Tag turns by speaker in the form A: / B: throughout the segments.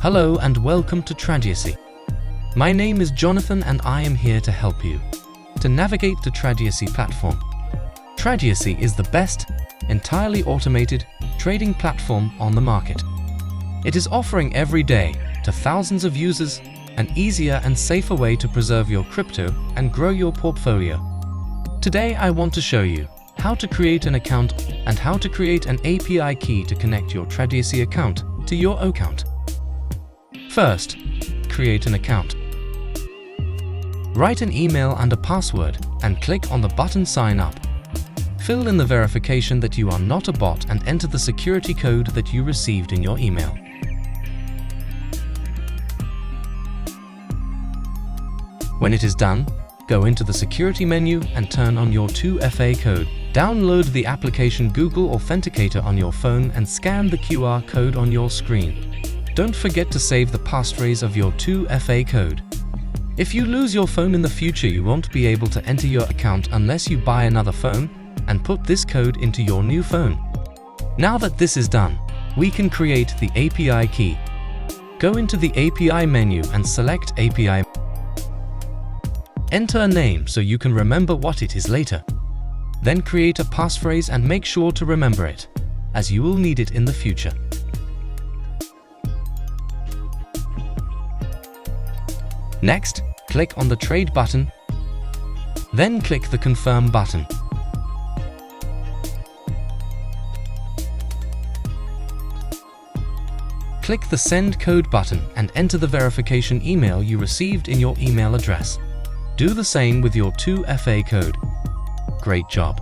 A: Hello and welcome to Tradeasy. My name is Jonathan and I am here to help you to navigate the Tradeasy platform. Tradeasy is the best, entirely automated trading platform on the market. It is offering every day to thousands of users an easier and safer way to preserve your crypto and grow your portfolio. Today I want to show you how to create an account and how to create an API key to connect your Tradeasy account to your account. First, create an account. Write an email and a password and click on the button Sign Up. Fill in the verification that you are not a bot and enter the security code that you received in your email. When it is done, go into the security menu and turn on your 2FA code. Download the application Google Authenticator on your phone and scan the QR code on your screen. Don't forget to save the passphrase of your 2FA code. If you lose your phone in the future, you won't be able to enter your account unless you buy another phone and put this code into your new phone. Now that this is done, we can create the API key. Go into the API menu and select API. Enter a name so you can remember what it is later. Then create a passphrase and make sure to remember it, as you will need it in the future. Next, click on the Trade button, then click the Confirm button. Click the Send Code button and enter the verification email you received in your email address. Do the same with your 2FA code. Great job!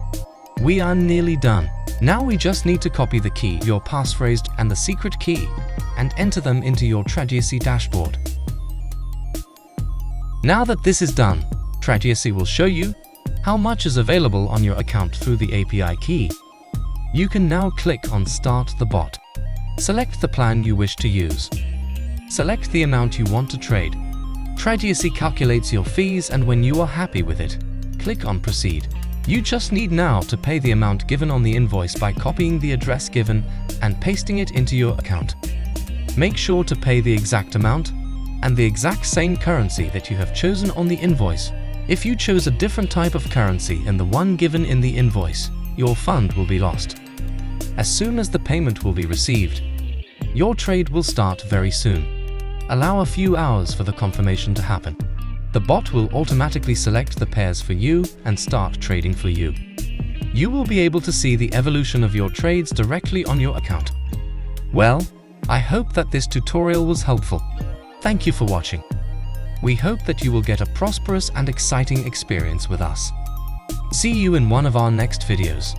A: We are nearly done. Now we just need to copy the key, your passphrase and the secret key and enter them into your Tradeasy dashboard. Now that this is done, Tradeasy will show you how much is available on your account through the API key. You can now click on Start the bot. Select the plan you wish to use. Select the amount you want to trade. Tradeasy calculates your fees, and when you are happy with it, click on Proceed. You just need now to pay the amount given on the invoice by copying the address given and pasting it into your account. Make sure to pay the exact amount and the exact same currency that you have chosen on the invoice. If you chose a different type of currency than the one given in the invoice, your fund will be lost. As soon as the payment will be received, your trade will start very soon. Allow a few hours for the confirmation to happen. The bot will automatically select the pairs for you and start trading for you. You will be able to see the evolution of your trades directly on your account. Well, I hope that this tutorial was helpful. Thank you for watching. We hope that you will get a prosperous and exciting experience with us. See you in one of our next videos.